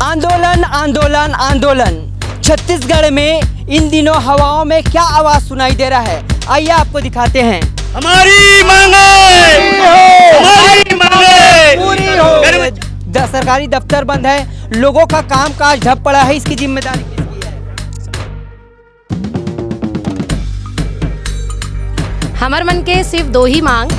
आंदोलन आंदोलन आंदोलन। छत्तीसगढ़ में इन दिनों हवाओं में क्या आवाज सुनाई दे रहा है, आइए आपको दिखाते हैं। हमारी मांगे पूरी हो। सरकारी दफ्तर बंद है, लोगों का काम काज ठप पड़ा है, इसकी जिम्मेदारी किसकी है? हमार मन के सिर्फ दो ही मांग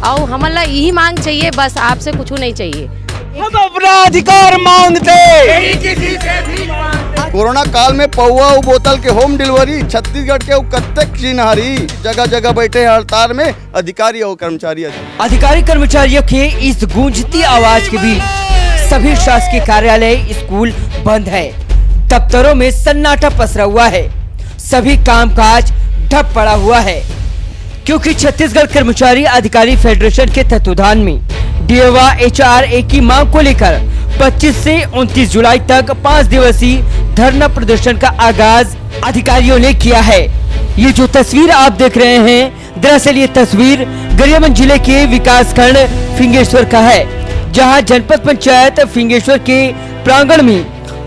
और हमारा यही मांग चाहिए, बस आपसे कुछ नहीं चाहिए। हम अपना अधिकार मांगते। कोरोना काल में पौवा उ बोतल के होम डिलीवरी छत्तीसगढ़ के कत्तेक चिन्हारी जगह जगह बैठे हड़ताल में अधिकारी और कर्मचारी। अधिकारी कर्मचारियों के इस गूंजती आवाज के बीच सभी शासकीय कार्यालय स्कूल बंद है, दफ्तरों में सन्नाटा पसरा हुआ है, सभी कामकाज ठप पड़ा हुआ है, क्योंकि छत्तीसगढ़ कर्मचारी अधिकारी फेडरेशन के तत्वाधान में डीएवा एचआरए की मांग को लेकर 25 से 29 जुलाई तक 5 दिवसीय धरना प्रदर्शन का आगाज अधिकारियों ने किया है। ये जो तस्वीर आप देख रहे हैं, दरअसल ये तस्वीर गरियाबंद जिले के विकास खंड फिंगेश्वर का है, जहां जनपद पंचायत फिंगेश्वर के प्रांगण में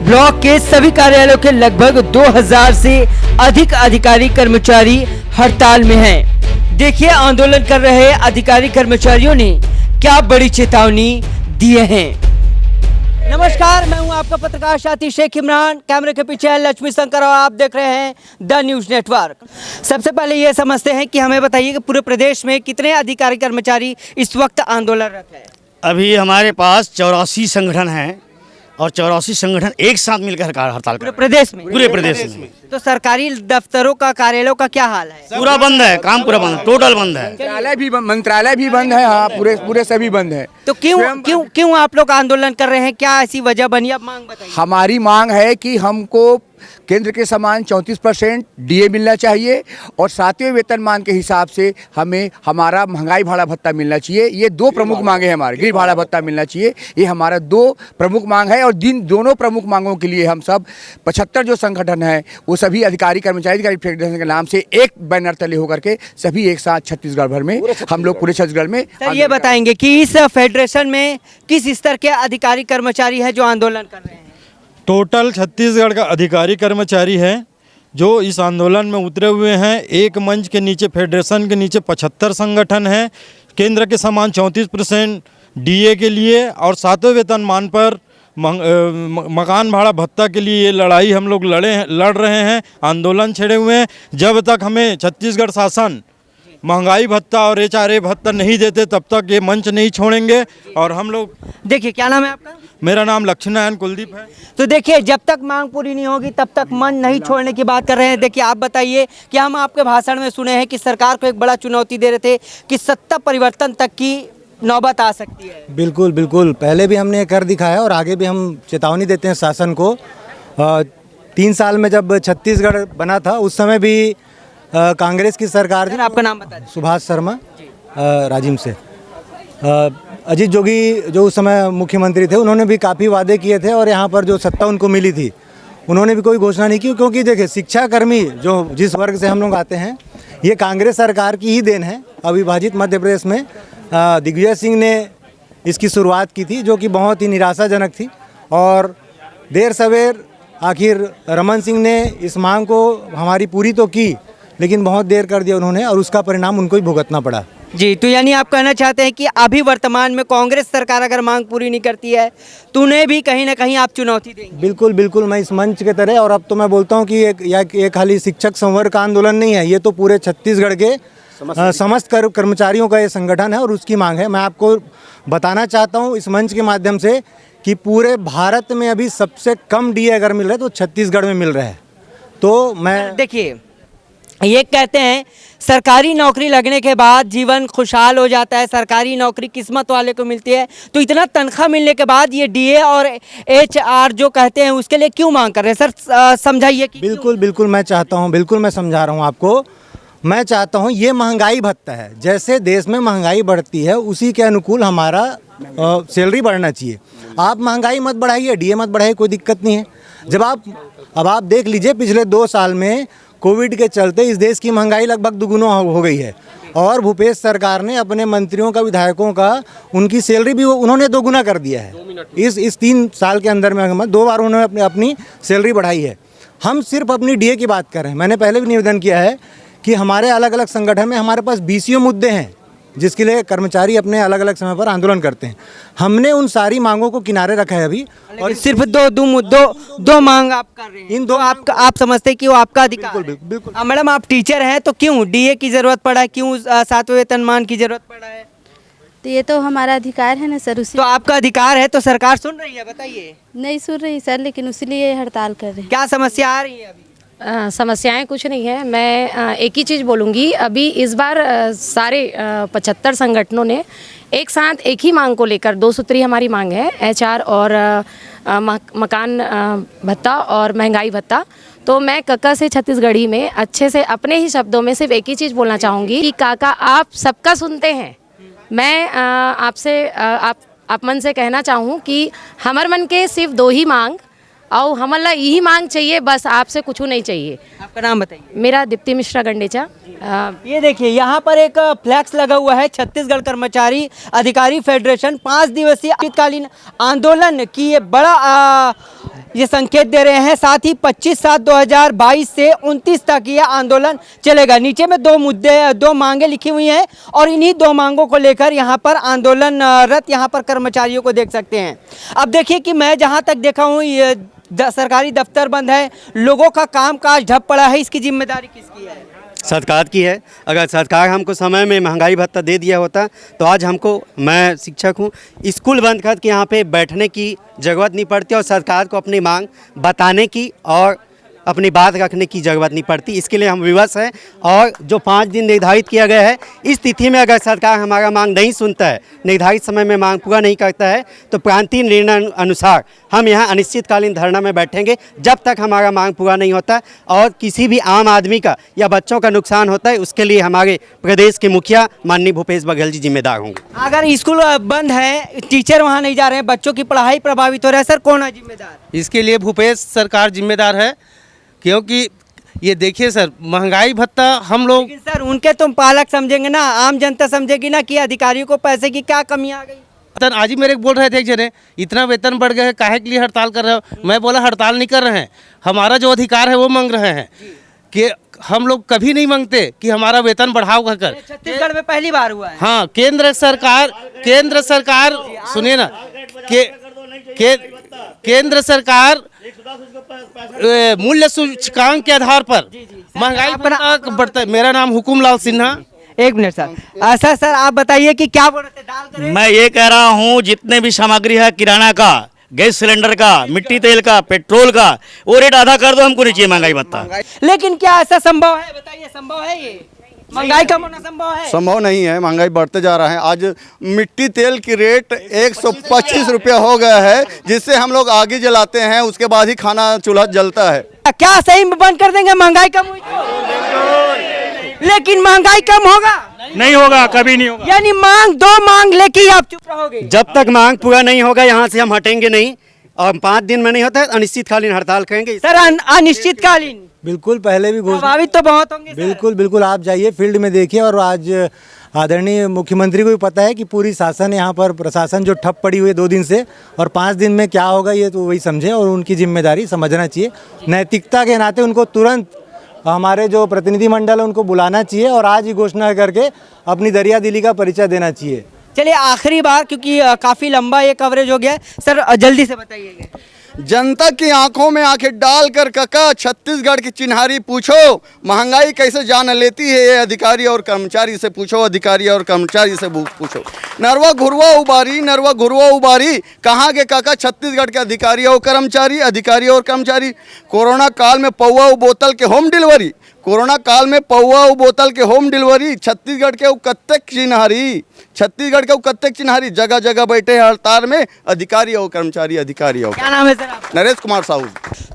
ब्लॉक के सभी कार्यालयों के लगभग 2000 से अधिक अधिकारी कर्मचारी हड़ताल में हैं। देखिए आंदोलन कर रहे अधिकारी कर्मचारियों ने क्या बड़ी चेतावनी दिए हैं। नमस्कार, मैं हूं आपका पत्रकार साथी शेख इमरान, कैमरे के पीछे है लक्ष्मी शंकर और आप देख रहे हैं द न्यूज नेटवर्क। सबसे पहले ये समझते हैं कि हमें बताइए कि पूरे प्रदेश में कितने अधिकारी कर्मचारी इस वक्त आंदोलनरत हैं? अभी हमारे पास 84 संगठन हैं और 84 संगठन एक साथ मिलकर हड़ताल कर पूरे प्रदेश में? पूरे प्रदेश में। तो सरकारी दफ्तरों का कार्यालयों का क्या हाल है? पूरा बंद है, काम पूरा बंद, टोटल बंद है। मंत्रालय भी बंद है। हाँ, पूरे सभी बंद है। तो क्यों आप लोग आंदोलन कर रहे हैं? क्या ऐसी वजह बनी? आप मांग बताइए। हमारी मांग है कि हमको केंद्र के समान 34% डीए मिलना चाहिए और 7वें वेतनमान के हिसाब से हमें हमारा महंगाई भाड़ा भत्ता मिलना चाहिए। ये दो प्रमुख मांगे हैं हमारे। गृह भाड़ा भत्ता मिलना चाहिए, ये हमारा दो प्रमुख मांग है। और दोनों प्रमुख मांगों के लिए हम सब 75 जो संगठन है वो सभी अधिकारी कर्मचारी फेडरेशन के नाम से एक बैनर तले होकर के सभी एक साथ छत्तीसगढ़ भर में हम लोग पूरे छत्तीसगढ़ में। सर ये बताएंगे कि इस फेडरेशन में किस स्तर के अधिकारी कर्मचारी हैं जो आंदोलन कर रहे हैं? टोटल छत्तीसगढ़ का अधिकारी कर्मचारी है जो इस आंदोलन में उतरे हुए हैं। एक मंच के नीचे फेडरेशन के नीचे 75 संगठन हैं। केंद्र के समान 34% डीए के लिए और 7वें वेतनमान पर मकान भाड़ा भत्ता के लिए ये लड़ाई हम लोग लड़ रहे हैं, आंदोलन छेड़े हुए हैं। जब तक हमें छत्तीसगढ़ शासन महंगाई भत्ता और एचआरए भत्ता नहीं देते तब तक ये मंच नहीं छोड़ेंगे। और हम लोग, देखिए क्या नाम है आपका? मेरा नाम लक्ष्मीनारायण कुलदीप है। तो देखिए जब तक मांग पूरी नहीं होगी तब तक मंच नहीं छोड़ने की बात कर रहे हैं। देखिए आप बताइए कि हम आपके भाषण में सुने हैं कि सरकार को एक बड़ा चुनौती दे रहे थे कि सत्ता परिवर्तन तक की नौबत आ सकती है। बिल्कुल बिल्कुल, पहले भी हमने कर दिखाया और आगे भी हम चेतावनी देते हैं शासन को। 3 साल में जब छत्तीसगढ़ बना था उस समय भी कांग्रेस की सरकार थी। आपका नाम बता दें। सुभाष शर्मा राजिम से। अजीत जोगी जो उस समय मुख्यमंत्री थे उन्होंने भी काफ़ी वादे किए थे और यहाँ पर जो सत्ता उनको मिली थी उन्होंने भी कोई घोषणा नहीं की, क्योंकि देखिए शिक्षाकर्मी जो जिस वर्ग से हम लोग आते हैं ये कांग्रेस सरकार की ही देन है। अविभाजित मध्य प्रदेश में दिग्विजय सिंह ने इसकी शुरुआत की थी जो कि बहुत ही निराशाजनक थी और देर सवेर आखिर रमन सिंह ने इस मांग को हमारी पूरी तो की लेकिन बहुत देर कर दिया उन्होंने और उसका परिणाम उनको ही भुगतना पड़ा। जी, तो यानी आप कहना चाहते हैं कि अभी वर्तमान में कांग्रेस सरकार अगर मांग पूरी नहीं करती है तो उन्हें भी कहीं ना कहीं आप चुनौती देंगे? बिल्कुल बिल्कुल, मैं इस मंच के तरह और अब तो मैं बोलता हूँ कि एक खाली शिक्षक संवर्ग का आंदोलन नहीं है, ये तो पूरे छत्तीसगढ़ के समस्त कर्मचारियों का ये संगठन है और उसकी मांग है। मैं आपको बताना चाहता हूँ इस मंच के माध्यम से कि पूरे भारत में अभी सबसे कम डीए अगर मिल रहा है तो छत्तीसगढ़ में मिल रहा है। तो मैं देखिए ये कहते हैं सरकारी नौकरी लगने के बाद जीवन खुशहाल हो जाता है, सरकारी नौकरी किस्मत वाले को मिलती है, तो इतना तनख्वाह मिलने के बाद ये डीए और एचआर जो कहते हैं उसके लिए क्यों मांग कर रहे हैं? सर समझाइए कि बिल्कुल बिल्कुल मैं चाहता हूँ, बिल्कुल मैं समझा रहा हूँ आपको। मैं चाहता हूँ ये महंगाई भत्ता है, जैसे देश में महंगाई बढ़ती है उसी के अनुकूल हमारा सैलरी बढ़ना चाहिए। आप महंगाई मत बढ़ाइए, डीए मत बढ़ाइए, कोई दिक्कत नहीं है। अब आप देख लीजिए पिछले 2 साल में कोविड के चलते इस देश की महंगाई लगभग दुगुना हो गई है और भूपेश सरकार ने अपने मंत्रियों का, विधायकों का, उनकी सैलरी भी उन्होंने दोगुना कर दिया है। इस 3 साल के अंदर में 2 बार उन्होंने अपनी सैलरी बढ़ाई है। हम सिर्फ अपनी डीए की बात कर रहे हैं। मैंने पहले भी निवेदन किया है कि हमारे अलग अलग संगठन में हमारे पास बीसीओ मुद्दे हैं जिसके लिए कर्मचारी अपने अलग अलग समय पर आंदोलन करते हैं। हमने उन सारी मांगों को किनारे रखा है अभी, और सिर्फ दो मांग आप कर रहे हैं। इन दो आप समझते हैं कि वो आपका अधिकार है। बिल्कुल। मैडम, आप टीचर हैं तो क्यों डीए की जरूरत पड़ा है, क्यों 7वें वेतनमान की जरूरत पड़ा है? तो ये तो हमारा अधिकार है ना सर, उसी तो आपका अधिकार है तो सरकार सुन रही है, बताइए। नहीं सुन रही सर, लेकिन उसीलिए हड़ताल कर रहे हैं। क्या समस्या आ रही है अभी? समस्याएं कुछ नहीं है। मैं एक ही चीज़ बोलूँगी, अभी इस बार सारे 75 संगठनों ने एक साथ एक ही मांग को लेकर, 2 सूत्री हमारी मांग है, एचआर और मकान भत्ता और महंगाई भत्ता। तो मैं काका से छत्तीसगढ़ी में अच्छे से अपने ही शब्दों में सिर्फ एक ही चीज़ बोलना चाहूँगी कि काका आप सबका सुनते हैं। मैं आपसे आप मन से कहना चाहूँ कि हमार मन के सिर्फ 2 ही मांग और हमारा यही मांग चाहिए, बस आपसे कुछ नहीं चाहिए। आपका नाम बताइए। मेरा दीप्ति मिश्रा गंडेचा। ये देखिए, यहाँ पर एक फ्लैक्स लगा हुआ है, छत्तीसगढ़ कर्मचारी अधिकारी फेडरेशन 5 दिवसीय शीतकालीन आंदोलन की ये बड़ा ये संकेत दे रहे हैं। साथ ही 25/7/2022 से 29 तक ये आंदोलन चलेगा। नीचे में 2 मांगे लिखी हुई हैं और इन्हीं 2 मांगों को लेकर यहाँ पर आंदोलनरत यहाँ पर कर्मचारियों को देख सकते हैं। अब देखिए कि मैं जहाँ तक देखा हूँ ये सरकारी दफ्तर बंद है, लोगों का कामकाज ठप पड़ा है। इसकी जिम्मेदारी किसकी है? सरकार की है। अगर सरकार हमको समय में महंगाई भत्ता दे दिया होता तो आज हमको, मैं शिक्षक हूँ, स्कूल बंद कर के यहाँ पे बैठने की ज़रूरत नहीं पड़ती और सरकार को अपनी मांग बताने की और अपनी बात रखने की ज़रूरत नहीं पड़ती। इसके लिए हम विवश हैं। और जो 5 दिन निर्धारित किया गया है, इस तिथि में अगर सरकार हमारा मांग नहीं सुनता है, निर्धारित समय में मांग पूरा नहीं करता है, तो प्रांतीय निर्णय अनुसार हम यहाँ अनिश्चितकालीन धरना में बैठेंगे जब तक हमारा मांग पूरा नहीं होता। और किसी भी आम आदमी का या बच्चों का नुकसान होता है, उसके लिए हमारे प्रदेश के मुखिया माननीय भूपेश बघेल जी जिम्मेदार होंगे। अगर स्कूल बंद है, टीचर वहाँ नहीं जा रहे हैं, बच्चों की पढ़ाई प्रभावित हो रहा है, सर कौन है जिम्मेदार? इसके लिए भूपेश सरकार जिम्मेदार है, क्योंकि ये देखिए सर, महंगाई भत्ता हम लोग, लेकिन सर उनके तुम पालक समझेंगे ना, आम जनता समझेगी ना कि अधिकारियों को पैसे की क्या कमी आ गई। आज ही मेरे बोल रहे थे एक जने, इतना वेतन बढ़ गया है, काहे के लिए हड़ताल कर रहे हो? मैं बोला हड़ताल नहीं कर रहे हैं, हमारा जो अधिकार है वो मांग रहे हैं। कि हम लोग कभी नहीं मांगते कि हमारा वेतन बढ़ाओ कहकर। छत्तीसगढ़ में पहली बार हुआ है। हाँ, केंद्र सरकार सुनिए ना, केंद्र सरकार मूल्य सूचकांक के आधार पर महंगाई भत्ता बढ़ता है। मेरा नाम हुकुमलाल सिन्हा। एक मिनट सर, सर आप बताइए कि क्या बोल रहे थे? दाल करें? मैं ये कह रहा हूँ, जितने भी सामग्री है, किराना का, गैस सिलेंडर का, मिट्टी तेल का, पेट्रोल का, वो रेट आधा कर दो, हमको नहीं चाहिए महंगाई भत्ता। लेकिन क्या ऐसा संभव है? बताइए, संभव है ये? महंगाई कम होना संभव है? संभव नहीं है, महंगाई बढ़ते जा रहा है। आज मिट्टी तेल की रेट 125 रुपया हो गया है, जिससे हम लोग आगे जलाते हैं, उसके बाद ही खाना चूल्हा जलता है। क्या सही में बंद कर देंगे महंगाई कम हुई तो? लेकिन महंगाई कम होगा? नहीं होगा, कभी नहीं होगा। यानी दो मांग लेके ही आप चुप रहोगे? जब तक मांग पूरा नहीं होगा यहाँ से हम हटेंगे नहीं। और 5 दिन में नहीं होता है, अनिश्चितकालीन हड़ताल करेंगे सर। अनिश्चितकालीन बिल्कुल, पहले भी घोषणा, प्रभावित तो बहुत होंगे सर। बिल्कुल आप जाइए फील्ड में देखिए। और आज आदरणीय मुख्यमंत्री को भी पता है कि पूरी शासन यहाँ पर, प्रशासन जो ठप पड़ी हुई है 2 दिन से, और 5 दिन में क्या होगा ये तो वही समझें और उनकी जिम्मेदारी समझना चाहिए। नैतिकता के नाते उनको तुरंत हमारे जो प्रतिनिधि मंडल है उनको बुलाना चाहिए और आज ही घोषणा करके अपनी दरिया दिली का परिचय देना चाहिए। चलिए आखिरी बार, क्योंकि काफी लंबा ये कवरेज हो गया है, सर जल्दी से बताइएगा। जनता की आंखों में आंखें डालकर काका छत्तीसगढ़ की चिन्हारी पूछो, महंगाई कैसे जान लेती है ये अधिकारी और कर्मचारी से पूछो, अधिकारी और कर्मचारी से पूछो। नरवा घुरवा उबारी कहाँ के काका छत्तीसगढ़ के अधिकारी और कर्मचारी। कोरोना काल में पौवा बोतल के होम डिलीवरी, छत्तीसगढ़ के कत्तेक चिन्हारी, जगह जगह बैठे हड़ताल में अधिकारी और कर्मचारी। क्या नाम है सर आपका? नरेश कुमार साहू।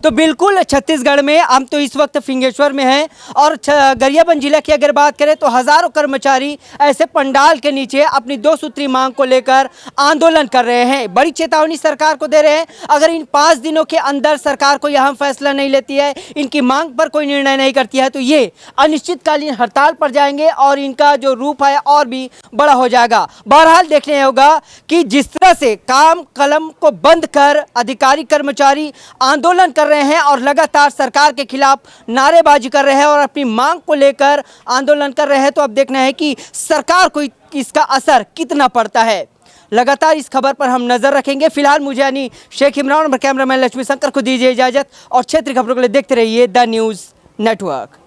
तो बिल्कुल छत्तीसगढ़ में हम तो इस वक्त फिंगेश्वर में हैं और गरियाबंद जिला की अगर बात करें तो हजारों कर्मचारी ऐसे पंडाल के नीचे अपनी 2 सूत्री मांग को लेकर आंदोलन कर रहे हैं। बड़ी चेतावनी सरकार को दे रहे हैं, अगर इन 5 दिनों के अंदर सरकार कोई अहम फैसला नहीं लेती है, इनकी मांग पर कोई निर्णय नहीं करती है, तो ये अनिश्चितकालीन हड़ताल पर जाएंगे और इनका जो रूप है और भी बड़ा हो जाएगा। बहरहाल देखने होगा कि जिस तरह से काम कलम को बंद कर अधिकारी कर्मचारी आंदोलन कर रहे हैं और लगातार सरकार के खिलाफ नारेबाजी कर रहे हैं और अपनी मांग को लेकर आंदोलन कर रहे हैं, तो अब देखना है कि सरकार को इसका असर कितना पड़ता है। लगातार इस खबर पर हम नजर रखेंगे। फिलहाल मुझे यानी शेख इमरान और कैमरामैन लक्ष्मी शंकर को दीजिए इजाजत और क्षेत्रीय खबरों के लिए देखते रहिए द न्यूज़ नेटवर्क।